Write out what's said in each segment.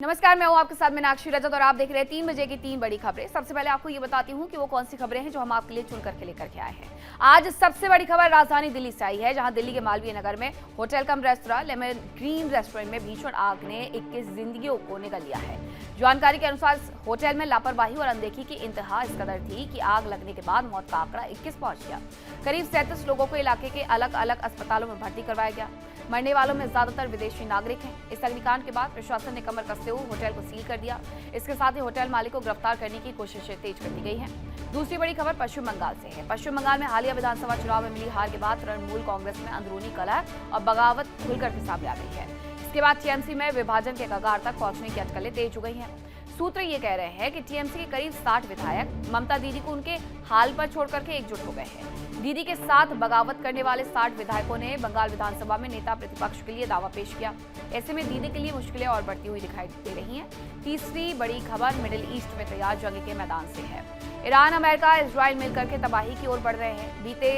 नमस्कार, मैं हूं आपके साथ मीनाक्षी रजत और आप देख रहे हैं 3 बजे की 3 बड़ी खबरें। सबसे पहले आपको ये बताती हूं कि वो कौन सी खबरें हैं जो हम आपके लिए चुन करके लेकर के आए हैं। आज सबसे बड़ी खबर राजधानी दिल्ली से आई है, जहां दिल्ली के मालवीय नगर में होटल कम रेस्तरां लेमन ग्रीन रेस्टोरेंट में भीषण आग ने 21 जिंदगियों को निगल लिया है। जानकारी के अनुसार होटल में लापरवाही और अनदेखी की इंतहा इस कदर थी कि आग लगने के बाद मौत का आंकड़ा 21 पहुंच गया। करीब 37 लोगों को इलाके के अलग अलग अस्पतालों में भर्ती करवाया गया। मरने वालों में ज्यादातर विदेशी नागरिक हैं। इस अग्निकांड के बाद प्रशासन ने कमर कसते हुए होटल को सील कर दिया। इसके साथ ही होटल मालिक को गिरफ्तार करने की कोशिशें तेज कर दी गई हैं। दूसरी बड़ी खबर पश्चिम बंगाल से है। पश्चिम बंगाल में हालिया विधानसभा चुनाव में मिली हार के बाद तृणमूल कांग्रेस में अंदरूनी कलह और बगावत खुलकर के सामने आ गई है। इसके बाद टीएमसी में विभाजन के कगार तक पहुंचने की अटकलें तेज हो गई हैं। सूत्र ये कह रहे हैं कि टीएमसी के करीब 60 विधायक ममता दीदी को उनके हाल पर छोड़कर के एकजुट हो गए हैं। दीदी के साथ बगावत करने वाले 60 विधायकों ने बंगाल विधानसभा में नेता प्रतिपक्ष के लिए दावा पेश किया। ऐसे में दीदी के लिए मुश्किलें और बढ़ती हुई दिखाई दे रही हैं। तीसरी बड़ी खबर मिडिल ईस्ट में तैयार जंग के मैदान से है। ईरान, अमेरिका, इजराइल मिलकर के तबाही की ओर बढ़ रहे हैं। बीते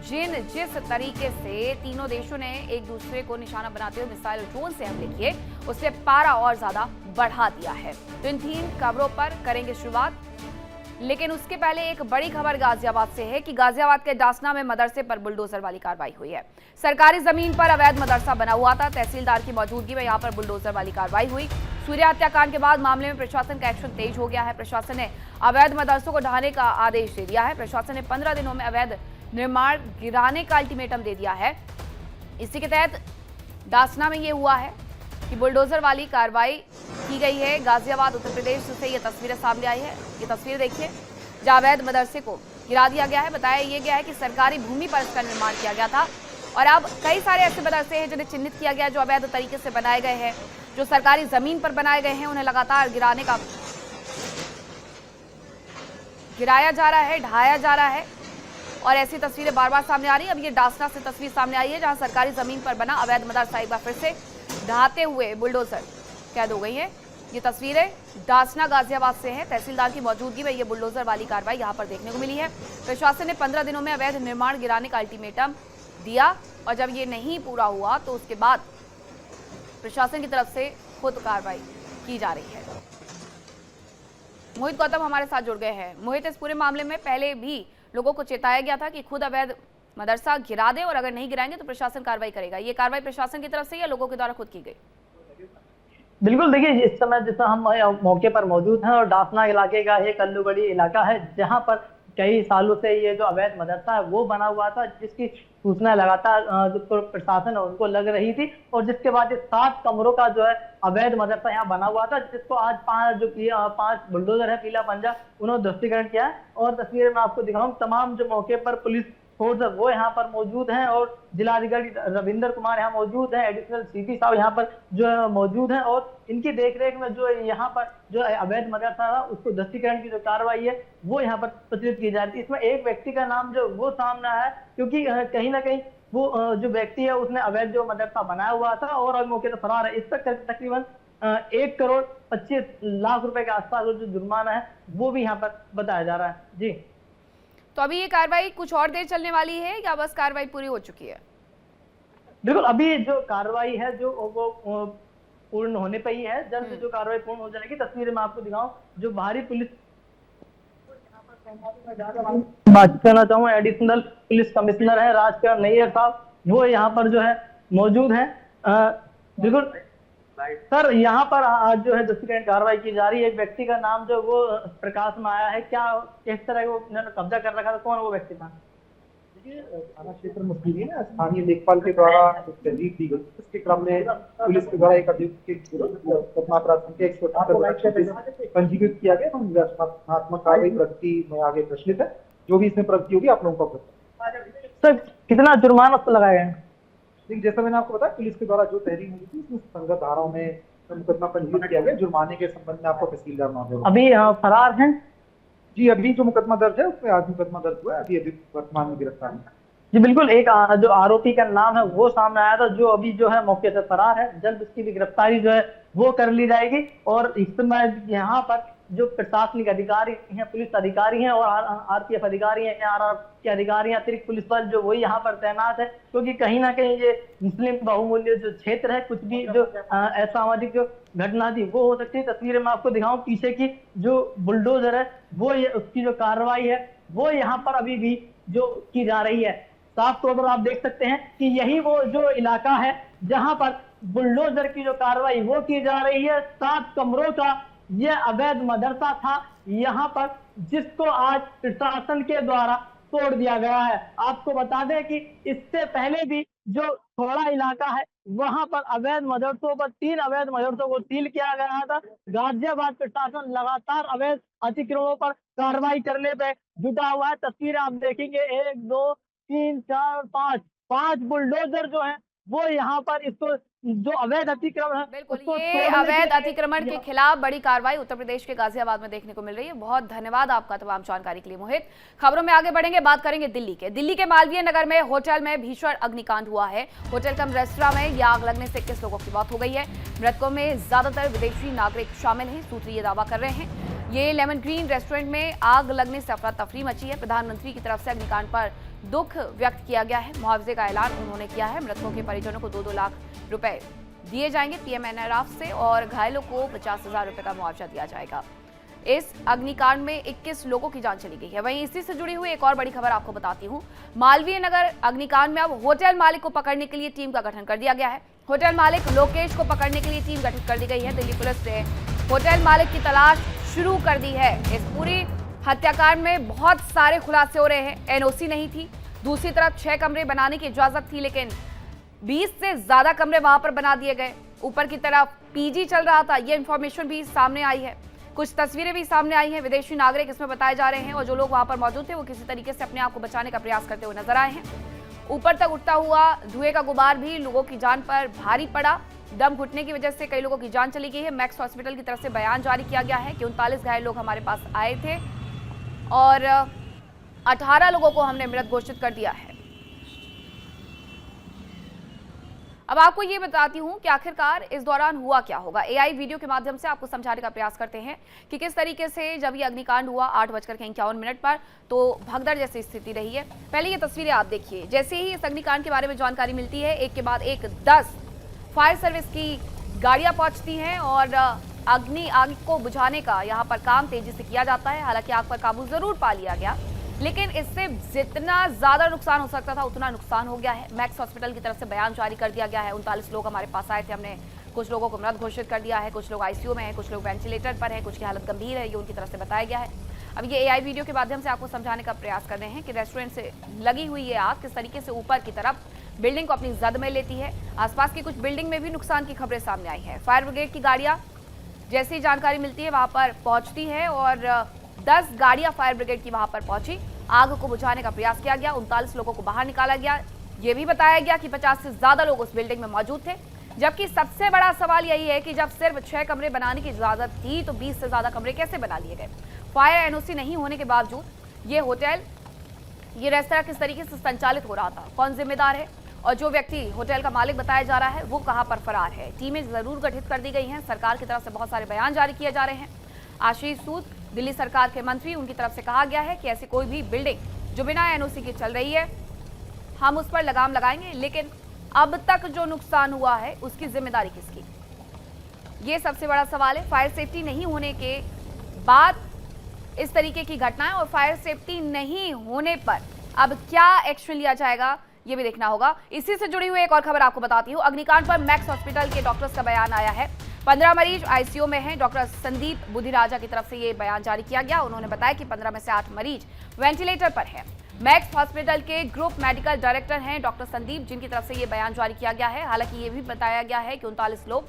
जिस तरीके से तीनों देशों ने एक दूसरे को निशाना बनाते हुए मिसाइल और ड्रोन से हमले किए, उससे पारा और ज्यादा बढ़ा दिया है। तो इन 3 खबरों पर करेंगे शुरुआत, लेकिन उसके पहले एक बड़ी खबर गाजियाबाद से है कि गाजियाबाद के डासना में मदरसे पर बुलडोजर वाली कार्रवाई हुई है। सरकारी जमीन पर अवैध मदरसा बना हुआ था। तहसीलदार की मौजूदगी में यहां पर बुलडोजर वाली कार्रवाई हुई। सूर्य हत्याकांड के बाद मामले में प्रशासन का एक्शन तेज हो गया है। प्रशासन ने अवैध मदरसों को ढहाने का आदेश दे दिया है। प्रशासन ने 15 दिनों में अवैध निर्माण गिराने का अल्टीमेटम दे दिया है। इसी के तहत डासना में ये हुआ है कि बुलडोजर वाली कार्रवाई की गई है। गाजियाबाद उत्तर प्रदेश से ये तस्वीरें सामने आई है। ये तस्वीर देखिए, जहां अवैध मदरसे को गिरा दिया गया है। बताया ये गया है कि सरकारी भूमि पर इसका निर्माण किया गया था और अब कई सारे ऐसे मदरसे हैं जिन्हें चिन्हित किया गया जो अवैध तरीके से बनाए गए हैं, जो सरकारी जमीन पर बनाए गए हैं, उन्हें लगातार गिराया जा रहा है, ढहाया जा रहा है और ऐसी तस्वीरें बार बार सामने आ रही है। अब ये डासना से तस्वीर सामने आई है, जहां सरकारी जमीन पर बना अवैध मदरसा एक बार फिर से ढहाते हुए बुलडोजर कैद हो गई है। ये तस्वीरें डासना गाजियाबाद से है। तहसीलदार की मौजूदगी में ये बुलडोजर वाली कार्रवाई यहां पर देखने को मिली है। प्रशासन ने 15 दिनों में अवैध निर्माण गिराने का अल्टीमेटम दिया और जब ये नहीं पूरा हुआ तो उसके बाद प्रशासन की तरफ से खुद कार्रवाई की जा रही है। मोहित गौतम हमारे साथ जुड़ गए हैं। मोहित, इस पूरे मामले में पहले भी लोगों को चेताया गया था कि खुद अवैध मदरसा गिरा दे और अगर नहीं गिराएंगे तो प्रशासन कार्रवाई करेगा। ये कार्रवाई प्रशासन की तरफ से या लोगों के द्वारा खुद की गई? बिल्कुल, देखिए इस समय जिस हम मौके पर मौजूद हैं और डासना इलाके का एक कल्लूगढ़ी इलाका है, जहां पर कई सालों से ये जो अवैध मदरसा है वो बना हुआ था, जिसकी सूचना लगातार जो प्रशासन है उनको लग रही थी और जिसके बाद 7 कमरों का जो है अवैध मदरसा यहाँ बना हुआ था, जिसको आज 5 बुलडोजर है पीला पंजा, उन्होंने ध्वस्तीकरण किया है। और तस्वीर में आपको दिखाऊं, तमाम जो मौके पर पुलिस फोर्स है वो यहाँ पर मौजूद हैं और जिलाधिकारी रविंदर कुमार यहाँ मौजूद हैं, एडिशनल सीपी साहब यहाँ पर जो है मौजूद हैं और इनकी देखरेख में जो यहाँ पर जो अवैध मदरसा था उसको ध्वस्तीकरण की जो कार्रवाई है वो यहाँ पर प्रचलित की जा रही है। इसमें एक व्यक्ति का नाम जो वो सामने आया है, क्योंकि कहीं ना कहीं वो जो व्यक्ति है उसने अवैध जो मदरसा बनाया हुआ था और अब मौके से फरार है। इस पर तकरीबन 1,25,00,000 रुपए के आसपास जो जुर्माना है वो भी यहाँ पर बताया जा रहा है। जी, तो अभी ये कार्रवाई कुछ और देर चलने वाली है या बस कार्रवाई पूरी हो चुकी है? बिल्कुल, अभी जो कार्रवाई है जो वो पूर्ण होने पे ही है। जल्द जो कार्रवाई पूर्ण हो जाएगी, तस्वीरें मैं आपको दिखाऊं, जो भारी पुलिस बात करना चाहूँ, एडिशनल पुलिस कमिश्नर है राजकरण नैयर साहब, वो यहाँ पर जो है मौजूद है। बिल्कुल सर, यहाँ पर आज जो है ध्वस्तीकरण कार्रवाई की जा रही है। एक व्यक्ति का नाम जो वो प्रकाश में आया है, क्या किस तरह वो कब्जा कर रखा था, कौन वो व्यक्ति था? थाना क्षेत्र मुस्लिम है, स्थानीय लेखपाल के द्वारा तहरीर दी गई। इसके क्रम में पुलिस के द्वारा एक घटनाक्रम 178 पंजीकृत किया गया। हम रचनात्मक कार्रवाई प्रगति में आगे प्रचलित है। जो भी इसमें प्रगति होगी आप लोगों को सर, कितना जुर्माना तो लगाया गया? जैसा मैंने आपको बताया, पुलिस के द्वारा जो तहरीर हुई थी उसमें संगत धाराओं में मुकदमा पंजीकृत किया गया। जुर्माने के संबंध में आपको तहसीलदार महोदय अभी फरार हैं? जी, अभी जो मुकदमा दर्ज है उसमें आज मुकदमा दर्ज हुआ है। अभी वर्तमान में गिरफ्तार है। जी बिल्कुल, एक जो आरोपी का नाम है वो सामने आया था, जो अभी जो है मौके से फरार है। जल्द उसकी भी गिरफ्तारी जो है वो कर ली जाएगी और इस समय यहाँ पर जो प्रशासनिक अधिकारी हैं, पुलिस अधिकारी हैं और आरपीएफ अधिकारी हैं, आरआरएफ के अधिकारी हैं, अतिरिक्त पुलिस बल जो वही यहाँ पर तैनात है, क्योंकि कहीं ना कहीं ये मुस्लिम बहुमूल्य जो क्षेत्र है, कुछ भी जो असामाजिक जो घटना थी वो हो सकती है। तस्वीरें मैं आपको दिखाऊं, पीछे की जो बुलडोजर है वो उसकी जो कार्रवाई है वो यहाँ पर अभी भी जो की जा रही है। साफ तौर पर आप देख सकते हैं कि यही वो जो इलाका है जहां पर बुलडोजर की जो कार्रवाई वो की जा रही है। 7 कमरों का यह अवैध मदरसा था यहाँ पर, जिसको आज प्रशासन के द्वारा तोड़ दिया गया है। आपको बता दें कि इससे पहले भी जो थोड़ा इलाका है वहां पर अवैध मदरसों पर 3 अवैध मदरसों को सील किया गया था। गाजियाबाद प्रशासन लगातार अवैध अतिक्रमणों पर कार्रवाई करने पे जुटा हुआ है। तस्वीरें आप देखेंगे, 1 2 3 4 5 बुलडोजर जो है वो यहाँ पर इसको जो अवैध अतिक्रमण है बिल्कुल, उसको ये तोड़ने अवैध के लिए अतिक्रमण के खिलाफ बड़ी कार्रवाई उत्तर प्रदेश के गाजियाबाद में देखने को मिल रही है। बहुत धन्यवाद आपका तमाम जानकारी के लिए मोहित। खबरों में आगे बढ़ेंगे, बात करेंगे दिल्ली के मालवीय नगर में होटल में भीषण अग्निकांड हुआ है। होटल कम रेस्तरां में यह आग लगने से 21 लोगों की मौत हो गई है। मृतकों में ज्यादातर विदेशी नागरिक शामिल हैं, सूत्र ये दावा कर रहे हैं। ये लेमन ग्रीन रेस्टोरेंट में आग लगने से अफरा तफरी मची है। प्रधानमंत्री की तरफ से अग्निकांड पर दुख व्यक्त किया गया है। मुआवजे का ऐलान उन्होंने किया है। मृतकों के परिजनों को 2-2 लाख रुपए दिए जाएंगे पीएमएनआरएफ से और घायलों को 50,000 रुपए का मुआवजा दिया जाएगा। इस अग्निकांड में 21 लोगों की जान चली गई है। वहीं इसी से जुड़ी हुई एक और बड़ी खबर आपको बताती हूँ। मालवीय नगर अग्निकांड में अब होटल मालिक को पकड़ने के लिए टीम का गठन कर दिया गया है। होटल मालिक लोकेश को पकड़ने के लिए टीम गठित कर दी गई है। दिल्ली पुलिस ने होटल मालिक की तलाश शुरू कर दी है। इस पूरी हत्याकांड में बहुत सारे खुलासे हो रहे हैं। एनओसी नहीं थी, दूसरी तरफ 6 कमरे बनाने की इजाजत थी, लेकिन 20 से ज्यादा कमरे वहां पर बना दिए गए। ऊपर की तरफ पीजी चल रहा था, ये इंफॉर्मेशन भी सामने आई है। कुछ तस्वीरें भी सामने आई हैं। विदेशी नागरिक इसमें बताए जा रहे हैं और जो लोग वहां पर मौजूद थे वो किसी तरीके से अपने आप को बचाने का प्रयास करते हुए नजर आए हैं। ऊपर तक उठता हुआ धुएं का गुबार भी लोगों की जान पर भारी पड़ा। दम घुटने की वजह से कई लोगों की जान चली गई है। मैक्स हॉस्पिटल की तरफ से बयान जारी किया गया है कि 39 घायल लोग हमारे पास आए थे और 18 लोगों को हमने मृत घोषित कर दिया है। अब आपको ये बताती हूं कि आखिरकार इस दौरान हुआ क्या होगा। एआई वीडियो के माध्यम से आपको समझाने का प्रयास करते हैं कि किस तरीके से जब ये अग्निकांड हुआ 8:51 पर, तो भगदड़ जैसी स्थिति रही है। पहले ये तस्वीरें आप देखिए। जैसे ही इस अग्निकांड के बारे में जानकारी मिलती है, एक के बाद एक 10 फायर सर्विस की गाड़ियां पहुंचती हैं और आग को बुझाने का यहाँ पर काम तेजी से किया जाता है। हालांकि आग पर काबू जरूर पा लिया गया, लेकिन इससे जितना ज्यादा नुकसान हो सकता था उतना नुकसान हो गया है। मैक्स हॉस्पिटल की तरफ से बयान जारी कर दिया गया है। 39 लोग हमारे पास आए थे, हमने कुछ लोगों को मृत घोषित कर दिया है, कुछ लोग आईसीयू में हैं, कुछ लोग वेंटिलेटर पर हैं, कुछ की हालत गंभीर है, ये उनकी तरफ से बताया गया है। अब ये एआई वीडियो के माध्यम से आपको समझाने का प्रयास कर रहे हैं कि रेस्टोरेंट से लगी हुई ये आग किस तरीके से ऊपर की तरफ बिल्डिंग को अपनी जद में लेती है। आसपास की कुछ बिल्डिंग में भी नुकसान की खबरें सामने आई है। फायर ब्रिगेड की गाड़ियां जैसी ही जानकारी मिलती है वहां पर पहुंचती है और 10 गाड़ियां फायर ब्रिगेड की वहां पर पहुंची। आग को बुझाने का प्रयास किया गया, 39 लोगों को बाहर निकाला गया। ये भी बताया गया कि 50 से ज्यादा लोग उस बिल्डिंग में मौजूद थे। जबकि सबसे बड़ा सवाल यही है कि जब सिर्फ 6 कमरे बनाने की इजाजत थी तो 20 से ज्यादा कमरे कैसे बना लिए गए। फायर एनओसी नहीं होने के बावजूद ये होटल, ये रेस्तरां किस तरीके से संचालित हो रहा था, कौन जिम्मेदार है और जो व्यक्ति होटल का मालिक बताया जा रहा है वो कहां पर फरार है। टीमें जरूर गठित कर दी गई हैं। सरकार की तरफ से बहुत सारे बयान जारी किए जा रहे हैं। आशीष सूद, दिल्ली सरकार के मंत्री, उनकी तरफ से कहा गया है कि ऐसी कोई भी बिल्डिंग जो बिना एनओसी के चल रही है हम उस पर लगाम लगाएंगे, लेकिन अब तक जो नुकसान हुआ है उसकी जिम्मेदारी किसकी, ये सबसे बड़ा सवाल है। फायर सेफ्टी नहीं होने के बाद इस तरीके की घटनाएं और फायर सेफ्टी नहीं होने पर अब क्या एक्शन लिया जाएगा ये भी देखना होगा। इसी से जुड़ी हुई एक और खबर आपको बताती हूँ। अग्निकांड पर मैक्स हॉस्पिटल के डॉक्टर्स का बयान आया है। 15 मरीज आईसीयू में हैं। डॉक्टर संदीप बुधिराजा की तरफ से ये बयान जारी किया गया। उन्होंने बताया कि 15 में से 8 मरीज वेंटिलेटर पर हैं। मैक्स हॉस्पिटल के ग्रुप मेडिकल डायरेक्टर हैं डॉक्टर संदीप, जिनकी तरफ से ये बयान जारी किया गया है। हालांकि ये भी बताया गया है कि 39 लोग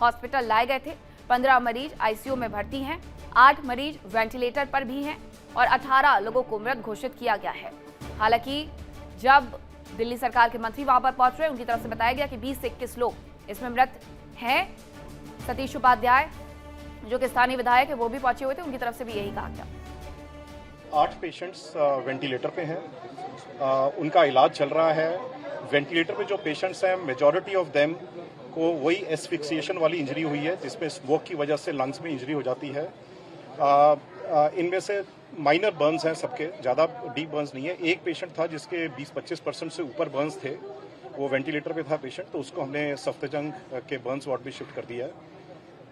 हॉस्पिटल लाए गए थे, 15 मरीज आईसीयू में भर्ती हैं, 8 मरीज वेंटिलेटर पर भी हैं और 18 लोगों को मृत घोषित किया गया है। हालांकि जब दिल्ली सरकार के मंत्री वहां पर पहुंच रहे, उनकी तरफ से बताया गया कि 20 से 21 लोग इसमें मृत हैं। सतीश उपाध्याय जो कि स्थानीय विधायक है वो भी पहुंचे हुए थे, उनकी तरफ से भी यही कहा गया। 8 पेशेंट्स वेंटिलेटर पे हैं, उनका इलाज चल रहा है। वेंटिलेटर पे जो पेशेंट्स हैं मेजॉरिटी ऑफ देम को वही एस्फिक्सिएशन वाली इंजरी हुई है, जिसमें स्मोक की वजह से लंग्स में इंजरी हो जाती है। इनमें से माइनर बर्न्स हैं सबके, ज़्यादा डीप बर्न्स नहीं है। एक पेशेंट था जिसके 20-25% से ऊपर बर्न्स थे, वो वेंटिलेटर पे था पेशेंट, तो उसको हमने सफ्दरजंग के बर्न्स वार्ड में शिफ्ट कर दिया है।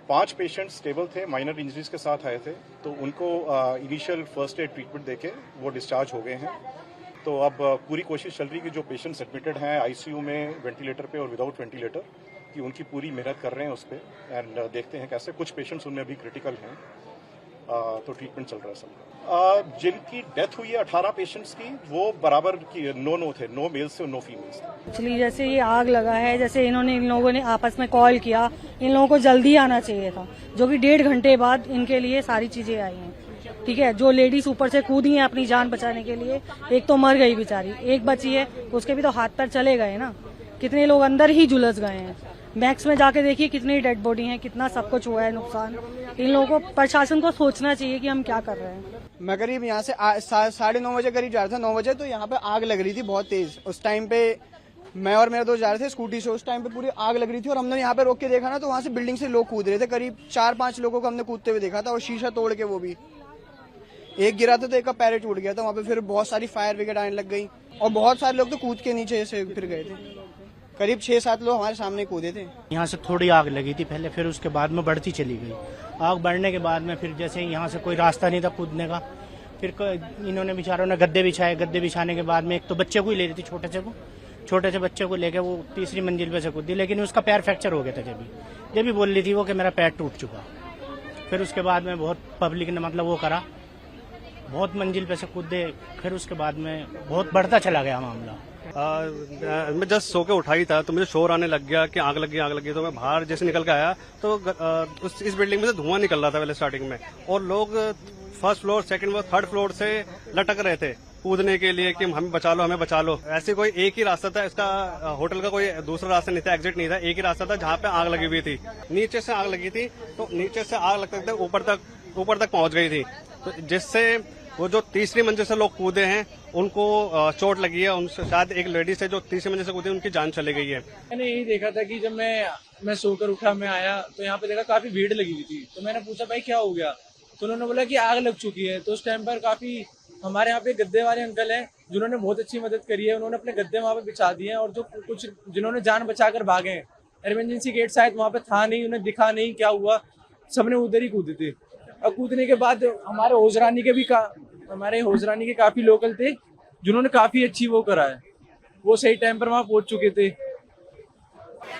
5 पेशेंट स्टेबल थे, माइनर इंजरीज के साथ आए थे, तो उनको इनिशियल फर्स्ट एड ट्रीटमेंट देके वो डिस्चार्ज हो गए हैं। तो अब पूरी कोशिश चल रही है कि जो पेशेंट्स एडमिटेड हैं आईसीयू में वेंटिलेटर पे और विदाउट वेंटिलेटर, कि उनकी पूरी मेहनत कर रहे हैं उस पर, एंड देखते हैं कैसे। कुछ पेशेंट्स उनमें अभी क्रिटिकल हैं, तो ट्रीटमेंट चल रहा है सब। जिनकी डेथ हुई है 18 पेशेंट्स की, वो बराबर की नो थे, 9 मेल्स थे और 9 फीमेल्स थे। एक्चुअली जैसे ये आग लगा है, जैसे इन लोगों ने आपस में कॉल किया, इन लोगों को जल्दी आना चाहिए था, जो कि 1.5 घंटे बाद इनके लिए सारी चीजें आई हैं। ठीक है, जो लेडीज ऊपर से कूदी हैं अपनी जान बचाने के लिए, एक तो मर गई बेचारी, एक बची है, उसके भी तो हाथ पैर चले गए ना। कितने लोग अंदर ही झुलस गए हैं। मैक्स में जाके देखिए कितनी डेड बॉडी है, कितना सब कुछ हुआ है नुकसान। इन लोगों को, प्रशासन को सोचना चाहिए कि हम क्या कर रहे हैं। मैं करीब यहाँ से 9:30 बजे करीब जा रहा था, 9 बजे, तो यहाँ पे आग लग रही थी बहुत तेज। उस टाइम पे मैं और मेरे दोस्त जा रहे थे स्कूटी से, उस टाइम पे पूरी आग लग रही थी और हमने यहाँ पे रोक के देखा ना, तो वहाँ से बिल्डिंग से लोग कूद रहे थे। करीब 4-5 लोगों को हमने कूदते हुए देखा था, और शीशा तोड़ के, वो भी एक गिरा था तो एक का पैर टूट गया था। वहाँ पे फिर बहुत सारी फायर ब्रिगेड आने लग गई, और बहुत सारे लोग तो कूद के नीचे से फिर गए थे। करीब 6-7 लोग हमारे सामने कूदे थे। यहाँ से थोड़ी आग लगी थी पहले, फिर उसके बाद में बढ़ती चली गई। आग बढ़ने के बाद में फिर जैसे यहाँ से कोई रास्ता नहीं था कूदने का, फिर इन्होंने बेचारों ने गद्दे बिछाए। गद्दे बिछाने के बाद में एक तो बच्चे को ही ले रही थी, छोटे से बच्चे को लेके वो 3री मंजिल पे से कूदी, लेकिन उसका पैर फ्रैक्चर हो गया था। जब भी बोल रही थी वो कि मेरा पैर टूट चुका। फिर उसके बाद में बहुत पब्लिक ने मतलब वो करा, बहुत मंजिल पे से कूदे। फिर उसके बाद में बहुत बढ़ता चला गया मामला। मैं जस्ट सो के उठा ही था, तो मुझे शोर आने लग गया कि आग लगी। तो मैं बाहर जैसे निकल के आया, तो इस बिल्डिंग में से धुआं निकल रहा था पहले स्टार्टिंग में, और लोग 1st floor, 2nd floor, 3rd floor से लटक रहे थे कूदने के लिए कि हमें बचा लो। ऐसे कोई एक ही रास्ता था इसका, होटल का कोई दूसरा रास्ता नहीं था, एग्जिट नहीं था, एक ही रास्ता था जहाँ पे आग लगी हुई थी। नीचे से आग लगी थी, तो नीचे से आग लगते ऊपर तक पहुंच गई थी, तो जिससे वो जो 3री मंजिल से लोग कूदे हैं उनको चोट लगी है। उनसे शायद एक लेडीज है जो 3री मंजिल से कूदी, उनकी जान चली गई है। मैंने यही देखा था कि जब मैं सोकर उठा, मैं आया तो यहाँ पे देखा काफी भीड़ लगी हुई थी। तो मैंने पूछा भाई क्या हो गया, तो उन्होंने बोला कि आग लग चुकी है। तो उस टाइम पर काफी हमारे यहाँ पे गद्दे वाले अंकल हैं जिन्होंने बहुत अच्छी मदद करी है। उन्होंने अपने गद्दे वहाँ पे बिछा दिए हैं, और जो कुछ जिन्होंने जान बचाकर भागे हैं, इमरजेंसी गेट शायद वहाँ पे था नहीं, उन्हें दिखा नहीं क्या हुआ, सबने उधर ही कूदे थे। और कूदने के बाद हमारे होजरानी के काफी लोकल थे जिन्होंने काफी अच्छी वो करा है, वो सही टाइम पर वहाँ पहुंच चुके थे।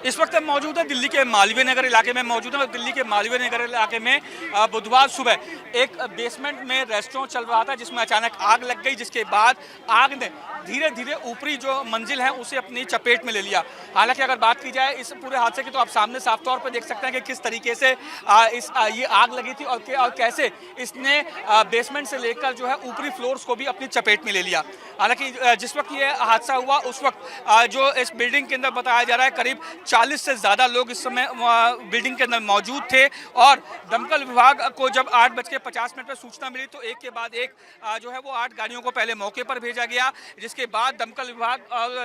इस वक्त हम मौजूद है दिल्ली के मालवीय नगर इलाके में मौजूद है। दिल्ली के मालवीय नगर इलाके में बुधवार सुबह एक बेसमेंट में रेस्टोरेंट चल रहा था, जिसमें अचानक आग लग गई, जिसके बाद आग ने धीरे धीरे ऊपरी जो मंजिल है उसे अपनी चपेट में ले लिया। हालांकि अगर बात की जाए इस पूरे हादसे की, तो आप सामने साफ तौर पर देख सकते हैं कि किस तरीके से ये आग लगी थी और कैसे इसने बेसमेंट से लेकर जो है ऊपरी फ्लोर्स को भी अपनी चपेट में ले लिया। हालांकि जिस वक्त ये हादसा हुआ उस वक्त जो इस बिल्डिंग के अंदर बताया जा रहा है करीब 40 से ज़्यादा लोग इस समय बिल्डिंग के अंदर मौजूद थे, और दमकल विभाग को जब 8:50 पर सूचना मिली तो एक के बाद एक जो है वो 8 गाड़ियों को पहले मौके पर भेजा गया। जिसके बाद दमकल विभाग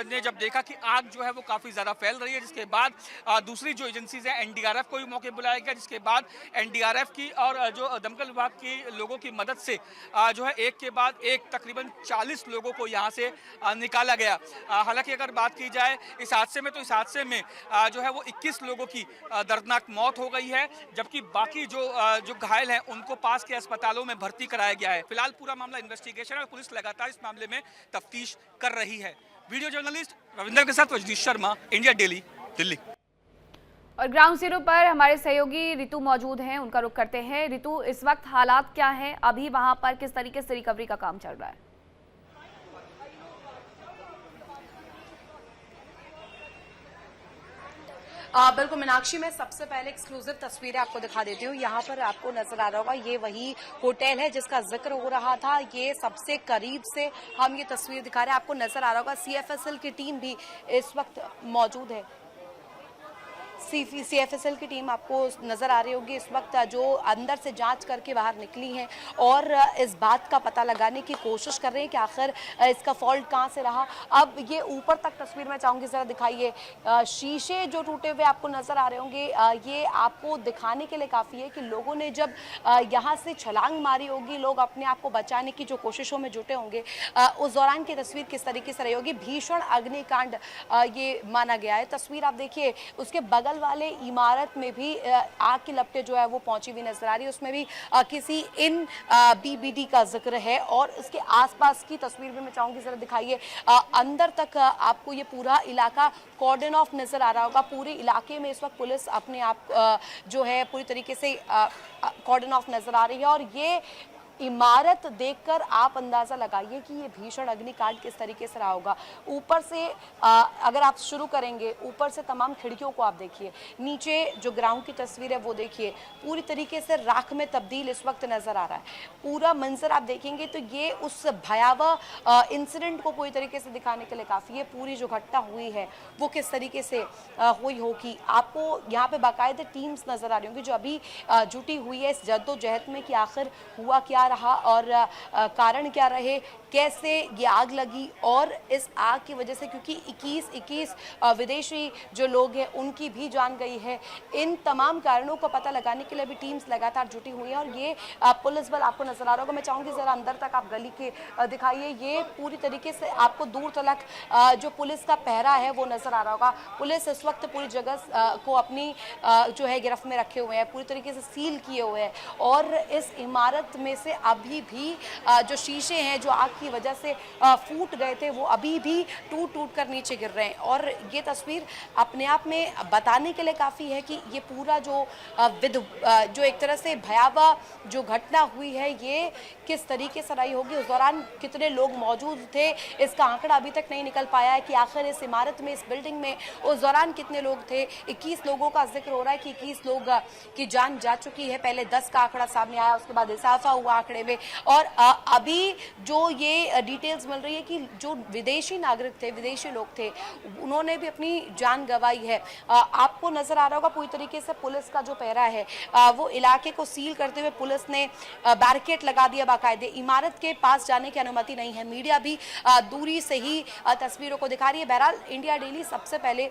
ने जब देखा कि आग जो है वो काफ़ी ज़्यादा फैल रही है, जिसके बाद दूसरी जो एजेंसीज हैं एनडीआरएफ को भी मौके बुलाया गया, जिसके बाद एनडीआरएफ की और जो दमकल विभाग की लोगों की मदद से जो है एक के बाद एक तकरीबन 40 लोगों को यहाँ से निकाला गया। हालांकि अगर बात की जाए इस हादसे में, तो इस हादसे में जो है वो 21 लोगों की दर्दनाक मौत हो गई है, जबकि बाकी जो घायल हैं उनको पास के अस्पतालों में भर्ती कराया गया है। फिलहाल पूरा मामला इन्वेस्टिगेशन है और पुलिस लगातार इस मामले में तफ्तीश कर रही है। वीडियो जर्नलिस्ट रविंदर के साथ वजदीश शर्मा, इंडिया डेली, दिल्ली। और ग्राउंड जीरो पर हमारे सहयोगी रितु मौजूद हैं, उनका रुख करते हैं। रितु, इस वक्त हालात क्या हैं, अभी वहां पर किस तरीके से रिकवरी का काम चल रहा है? बिल्कुल मीनाक्षी, मैं सबसे पहले एक्सक्लूसिव तस्वीरें आपको दिखा देती हूँ। यहाँ पर आपको नजर आ रहा होगा, ये वही होटल है जिसका जिक्र हो रहा था। ये सबसे करीब से हम ये तस्वीर दिखा रहे हैं, आपको नजर आ रहा होगा। CFSL की टीम भी इस वक्त मौजूद है। CFSL की टीम आपको नजर आ रही होगी इस वक्त, जो अंदर से जांच करके बाहर निकली है और इस बात का पता लगाने की कोशिश कर रहे हैं कि आखिर इसका फॉल्ट कहां से रहा। अब ये ऊपर तक तस्वीर में चाहूंगी जरा दिखाइए, शीशे जो टूटे हुए आपको नजर आ रहे होंगे, ये आपको दिखाने के लिए काफी है कि लोगों ने जब यहाँ से छलांग मारी होगी, लोग अपने आप को बचाने की जो कोशिशों में जुटे होंगे, उस दौरान की तस्वीर किस तरीके से रही होगी। भीषण अग्निकांड ये माना गया है। तस्वीर आप देखिए, उसके बगल वाले इमारत में भी आग की लपटें जो है वो पहुंची हुई नजर आ रही है, उसमें भी किसी इन BBD का जिक्र है। और इसके आसपास की तस्वीर भी मैं चाहूंगी जरा दिखाइए, अंदर तक आपको ये पूरा इलाका कॉर्डन ऑफ नजर आ रहा होगा। पूरे इलाके में इस वक्त पुलिस अपने आप जो है पूरी तरीके से कॉर्डन ऑफ नजर आ रही है। और ये इमारत देखकर आप अंदाजा लगाइए कि ये भीषण अग्निकांड किस तरीके से रहा होगा। ऊपर से अगर आप शुरू करेंगे, ऊपर से तमाम खिड़कियों को आप देखिए, नीचे जो ग्राउंड की तस्वीर है वो देखिए, पूरी तरीके से राख में तब्दील इस वक्त नजर आ रहा है। पूरा मंजर आप देखेंगे तो ये उस भयावह इंसिडेंट को पूरी तरीके से दिखाने के लिए काफी है। पूरी जो घटना हुई है वो किस तरीके से हुई होगी। आपको यहाँ पे बाकायदे टीम्स नजर आ रही होंगी जो अभी जुटी हुई है इस जद्दोजहद में कि आखिर हुआ क्या रहा और कारण क्या रहे, कैसे ये आग लगी। और इस आग की वजह से क्योंकि 21 विदेशी जो लोग हैं उनकी भी जान गई है, इन तमाम कारणों का पता लगाने के लिए भी टीम्स लगातार जुटी हुई हैं। और ये पुलिस बल आपको नजर आ रहा होगा। मैं चाहूंगी जरा अंदर तक आप गली के दिखाइए, ये पूरी तरीके से आपको दूर तलक जो पुलिस का पहरा है वो नजर आ रहा होगा। पुलिस इस वक्त पूरी जगह को अपनी जो है गिरफ्त में रखे हुए हैं, पूरी तरीके से सील किए हुए हैं। और इस इमारत में से अभी भी जो शीशे हैं जो आग की वजह से फूट गए थे वो अभी भी टूट कर नीचे गिर रहे हैं। और ये तस्वीर अपने आप में बताने के लिए काफ़ी है कि ये पूरा जो जो एक तरह से भयावह जो घटना हुई है ये किस तरीके से रही होगी। उस दौरान कितने लोग मौजूद थे इसका आंकड़ा अभी तक नहीं निकल पाया है कि आखिर इस इमारत में, इस बिल्डिंग में उस दौरान कितने लोग थे। 21 लोगों का जिक्र हो रहा है कि 21 लोग की जान जा चुकी है। पहले 10 का आंकड़ा सामने आया, उसके बाद इजाफा हुआ आंकड़े में। और अभी जो ये डिटेल्स मिल रही है कि जो विदेशी नागरिक थे, विदेशी लोग थे, उन्होंने भी अपनी जान गंवाई है। आपको नजर आ रहा होगा पूरी तरीके से पुलिस का जो पहरा है वो इलाके को सील करते हुए पुलिस ने बैरिकेड लगा दिया बाकायदे। इमारत के पास जाने की अनुमति नहीं है। मीडिया भी दूरी से ही तस्वीरों को दिखा रही है। बहरहाल इंडिया डेली सबसे पहले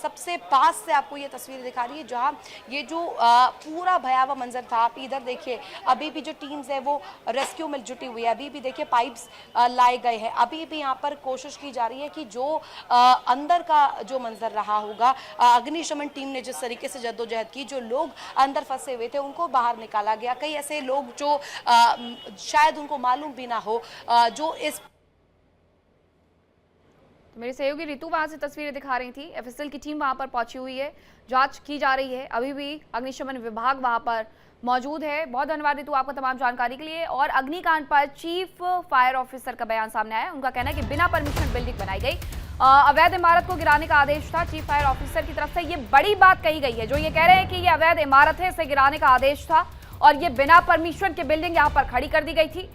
सबसे पास से आपको ये तस्वीर दिखा रही है जहां ये जो पूरा भयावह मंजर था। आप इधर देखिए, अभी भी जो टीम्स है वो रेस्क्यू में जुटी हुई है। अभी भी देखिए पाइप्स लाए गए हैं। अभी भी यहाँ पर कोशिश की जा रही है कि जो अंदर का जो मंजर रहा होगा, अग्निशमन टीम ने जिस तरीके से जद्दोजहद की, जो लोग अंदर फंसे हुए थे उनको बाहर निकाला गया। कई ऐसे लोग जो शायद उनको मालूम भी ना हो जो इस तो मेरी सहयोगी रितु वहां से तस्वीरें दिखा रही थी। FSL की टीम वहां पर पहुंची हुई है, जांच की जा रही है। अभी भी अग्निशमन विभाग वहां पर मौजूद है। बहुत धन्यवाद रितु आपको तमाम जानकारी के लिए। और अग्निकांड पर चीफ फायर ऑफिसर का बयान सामने आया। उनका कहना है कि बिना परमिशन बिल्डिंग बनाई गई, अवैध इमारत को गिराने का आदेश था। चीफ फायर ऑफिसर की तरफ से ये बड़ी बात कही गई है, जो ये कह रहे हैं कि ये अवैध इमारत है, इसे गिराने का आदेश था और ये बिना परमिशन के बिल्डिंग यहाँ पर खड़ी कर दी गई थी।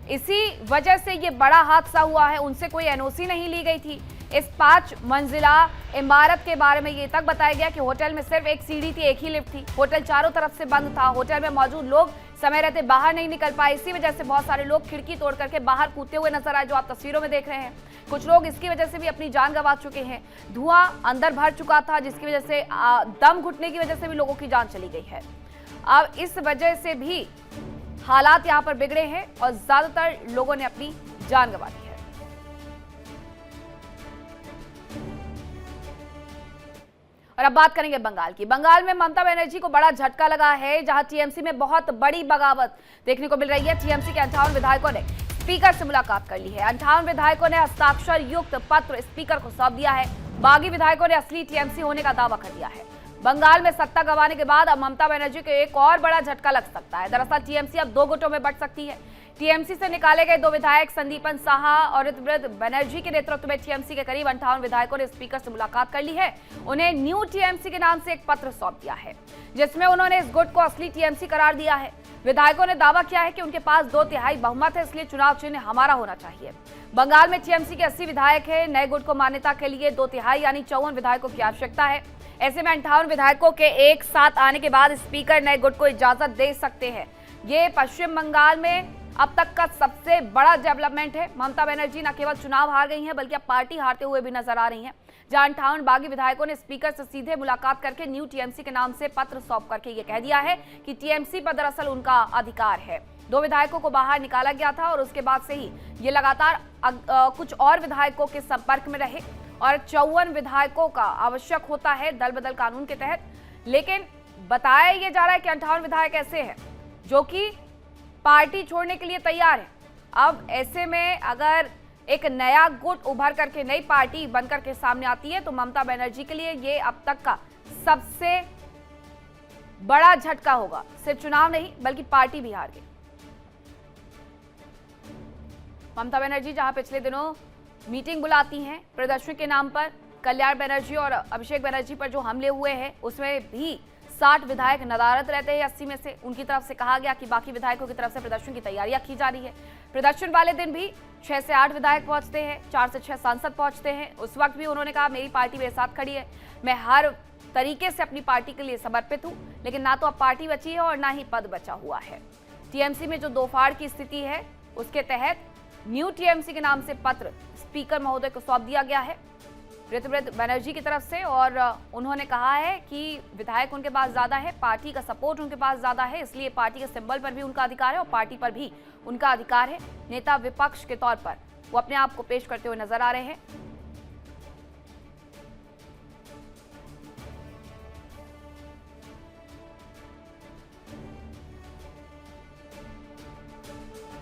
इसी वजह से ये बड़ा हादसा हुआ है। उनसे कोई NOC नहीं ली गई थी। इस 5 मंजिला इमारत के बारे में ये तक बताया गया कि होटल में सिर्फ एक सीढ़ी थी, एक ही लिफ्ट थी। होटल चारों तरफ से बंद था। होटल में मौजूद लोग समय रहते बाहर नहीं निकल पाए। इसी वजह से बहुत सारे लोग खिड़की तोड़ करके बाहर कूदते हुए नजर आए, जो आप तस्वीरों में देख रहे हैं। कुछ लोग इसकी वजह से भी अपनी जान गंवा चुके हैं। धुआं अंदर भर चुका था, जिसकी वजह से दम घुटने की वजह से भी लोगों की जान चली गई है। अब इस वजह से भी हालात यहाँ पर बिगड़े हैं और ज्यादातर लोगों ने अपनी जान गंवा दी है। और अब बात करेंगे बंगाल की। बंगाल में ममता बनर्जी को बड़ा झटका लगा है, जहां TMC में बहुत बड़ी बगावत देखने को मिल रही है। TMC के 58 विधायकों ने स्पीकर से मुलाकात कर ली है। 58 विधायकों ने हस्ताक्षर युक्त पत्र स्पीकर को सौंप दिया है। बागी विधायकों ने असली TMC होने का दावा कर दिया है। बंगाल में सत्ता गंवाने के बाद अब ममता बनर्जी को एक और बड़ा झटका लग सकता है। दरअसल TMC अब 2 गुटों में बंट सकती है। टीएमसी से निकाले गए 2 विधायक संदीपन साहा और ऋतुव्रत बनर्जी के नेतृत्व में टीएमसी के करीब 58 विधायकों ने स्पीकर से मुलाकात कर ली है। उन्हें न्यू टीएमसी के नाम से एक पत्र सौंप दिया है, जिसमें उन्होंने इस गुट को असली टीएमसी करार दिया है। विधायकों ने दावा किया है कि उनके पास 2/3 बहुमत है, इसलिए चुनाव चिन्ह हमारा होना चाहिए। बंगाल में टीएमसी के 80 विधायक है। नए गुट को मान्यता के लिए 2/3 यानी 54 विधायकों की आवश्यकता है। ऐसे में 58 विधायकों के एक साथ आने के बाद स्पीकर नए गुट को इजाजत दे सकते हैं। ये पश्चिम बंगाल में अब तक का सबसे बड़ा डेवलपमेंट है। ममता बनर्जी न केवल चुनाव हार गई हैं, बल्कि अब पार्टी हारते हुए भी नजर आ रही हैं। जहां 58 बागी विधायकों ने स्पीकर से सीधे मुलाकात करके न्यू टीएमसी के नाम से पत्र सौंप करके ये कह दिया है कि टीएमसी पर दरअसल उनका अधिकार है। 2 विधायकों को बाहर निकाला गया था और उसके बाद से ही ये लगातार कुछ और विधायकों के संपर्क में रहे और 54 विधायकों का आवश्यक होता है दल बदल कानून के तहत। लेकिन बताया ये जा रहा है कि 58 विधायक ऐसे हैं जो कि पार्टी छोड़ने के लिए तैयार है। अब ऐसे में अगर एक नया गुट उभर करके नई पार्टी बनकर के सामने आती है तो ममता बनर्जी के लिए ये अब तक का सबसे बड़ा झटका होगा। सिर्फ चुनाव नहीं बल्कि पार्टी भी हार गई। ममता बनर्जी जहां पिछले दिनों मीटिंग बुलाती हैं प्रदर्शन के नाम पर, कल्याण बनर्जी और अभिषेक बनर्जी पर जो हमले हुए हैं उसमें भी 60 विधायक नदारत रहते हैं। 80 में से उनकी तरफ से कहा गया कि बाकी विधायकों की तरफ से प्रदर्शन की तैयारियां की जा रही है। प्रदर्शन वाले दिन भी 6 से 8 विधायक पहुंचते हैं, 4 से 6 सांसद पहुंचते हैं। उस वक्त भी उन्होंने कहा मेरी पार्टी मेरे साथ खड़ी है, मैं हर तरीके से अपनी पार्टी के लिए समर्पित हूं, लेकिन ना तो अब पार्टी बची है और ना ही पद बचा हुआ है। टीएमसी में जो दो फाड़ की स्थिति है उसके तहत न्यू टीएमसी के नाम से पत्र स्पीकर महोदय को सौंप दिया गया है ऋतुव्रत बनर्जी की तरफ से, और उन्होंने कहा है कि विधायक उनके पास ज्यादा है, पार्टी का सपोर्ट उनके पास ज्यादा है, इसलिए पार्टी के सिंबल पर भी उनका अधिकार है और पार्टी पर भी उनका अधिकार है। नेता विपक्ष के तौर पर वो अपने आप को पेश करते हुए नजर आ रहे हैं।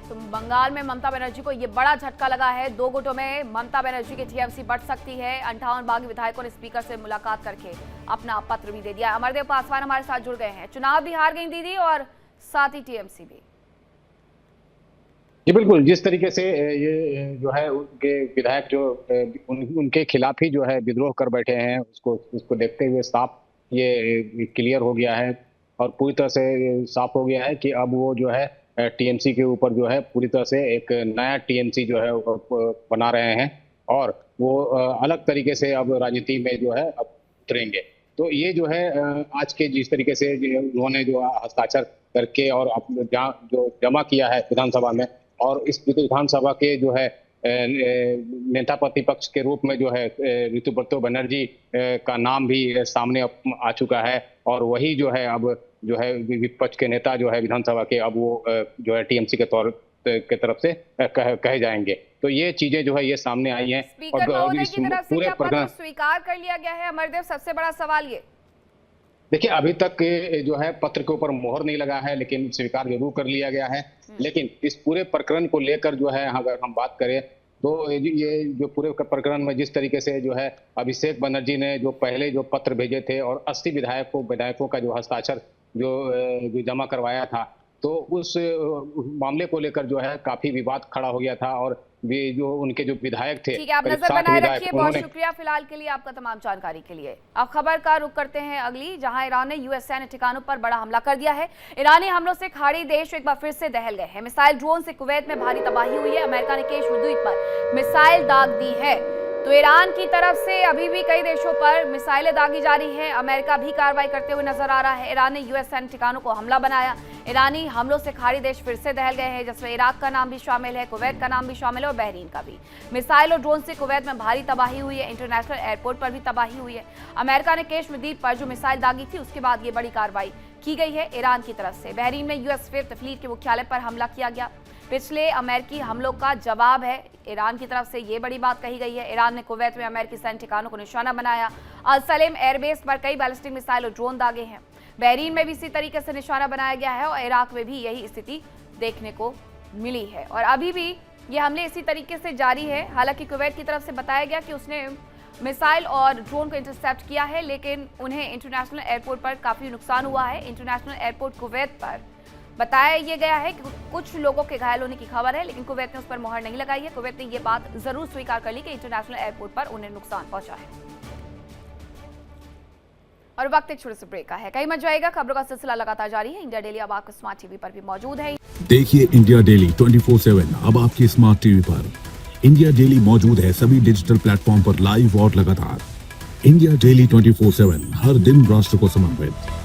तो बंगाल में ममता बनर्जी को ये बड़ा झटका लगा है। 2 गुटों में ममता बनर्जी की टीएमसी बढ़ सकती है। 58 बागी विधायकों ने स्पीकर से मुलाकात करके अपना पत्र भी दे दिया। अमरदेव पासवान हमारे साथ जुड़ गए हैं। चुनाव भी हार गई दीदी और साथ ही टीएमसी भी। जी बिल्कुल, जिस तरीके से ये जो है उनके विधायक जो उनके खिलाफ ही जो है विद्रोह कर बैठे हैं, उसको देखते हुए साफ ये क्लियर हो गया है और पूरी तरह से साफ हो गया है कि अब वो जो है टीएमसी के ऊपर जो है पूरी तरह से एक नया टीएमसी जो है बना रहे हैं और वो अलग तरीके से अब राजनीति में जो है अब उतरेंगे। तो ये जो है आज के जिस तरीके से उन्होंने जो हस्ताक्षर करके और जो जमा किया है विधानसभा में, और इस विधानसभा के जो है नेता प्रतिपक्ष के रूप में जो है ऋतुव्रत बनर्जी का नाम भी सामने आ चुका है और वही जो है अब जो है विपक्ष के नेता जो है विधानसभा के, अब वो जो है टीएमसी के तौर के तरफ से कहे जाएंगे। तो ये चीजें जो है ये सामने आई हैं और पूरे प्रकरण स्वीकार कर लिया गया है। अमरदेव, सबसे बड़ा सवाल ये देखिए, अभी तक जो है पत्र के ऊपर मोहर नहीं लगा है, लेकिन स्वीकार जरूर कर लिया गया है। लेकिन इस पूरे प्रकरण को लेकर जो है अगर हम बात करें तो ये जो पूरे प्रकरण में जिस तरीके से जो है अभिषेक बनर्जी ने जो पहले जो पत्र भेजे थे और 80 विधायकों का जो हस्ताक्षर जो जमा करवाया था, तो उस मामले को लेकर जो है काफी विवाद खड़ा हो गया था और वे जो उनके जो विधायक थे, ठीक है, आप नजर बनाए रखिए। बहुत शुक्रिया फिलहाल के लिए, आपका तमाम जानकारी के लिए। अब खबर का रुख करते हैं अगली, जहां ईरान ने यूएस सैन्य ठिकानों पर बड़ा हमला कर दिया है। ईरानी हमलों से खाड़ी देश एक बार फिर से दहल गए हैं। मिसाइल ड्रोन से कुवैत में भारी तबाही हुई है। अमेरिका ने केश द्वीप पर मिसाइल दाग दी है। तो ईरान की तरफ से अभी भी कई देशों पर मिसाइलें दागी जा रही हैं। अमेरिका भी कार्रवाई करते हुए नजर आ रहा है। ईरान ने यूएस सैन्य ठिकानों को हमला बनाया। ईरानी हमलों से खाड़ी देश फिर से दहल गए हैं, जिसमें इराक का नाम भी शामिल है, कुवैत का नाम भी शामिल है और बहरीन का भी। मिसाइल और ड्रोन से कुवैत में भारी तबाही हुई है। इंटरनेशनल एयरपोर्ट पर भी तबाही हुई है। अमेरिका ने केश द्वीप पर जो मिसाइल दागी थी उसके बाद ये बड़ी कार्रवाई की गई है ईरान की तरफ से। बहरीन में यूएस फिफ्थ फ्लीट के मुख्यालय पर हमला किया गया। पिछले अमेरिकी हमलों का जवाब है ईरान की तरफ से, ये बड़ी बात कही गई है। ईरान ने कुवैत में अमेरिकी सैन्य ठिकानों को निशाना बनाया। अल सलेम एयरबेस पर कई बैलिस्टिक मिसाइल और ड्रोन दागे हैं। बहरीन में भी इसी तरीके से निशाना बनाया गया है और इराक में भी यही स्थिति देखने को मिली है और अभी भी ये हमले इसी तरीके से जारी है। हालांकि कुवैत की तरफ से बताया गया कि उसने मिसाइल और ड्रोन को इंटरसेप्ट किया है, लेकिन उन्हें इंटरनेशनल एयरपोर्ट पर काफ़ी नुकसान हुआ है। इंटरनेशनल एयरपोर्ट कुवैत पर बताया ये गया है कि कुछ लोगों के घायल होने की खबर है, लेकिन कुवैत ने उस पर मोहर नहीं लगाई है। कुवैत ने ये बात जरूर स्वीकार कर ली कि इंटरनेशनल एयरपोर्ट पर उन्हें नुकसान पहुंचा है। और वक्त एक छोटे से ब्रेक का है, कहीं मत जाएगा, खबरों का सिलसिला लगातार जारी है। इंडिया डेली अब आपके स्मार्ट टीवी पर भी मौजूद है। देखिए इंडिया डेली 24/7 अब आपके स्मार्ट टीवी पर। इंडिया डेली मौजूद है सभी डिजिटल प्लेटफॉर्म पर लाइव और लगातार। इंडिया डेली 24/7 हर दिन राष्ट्र को समर्पित।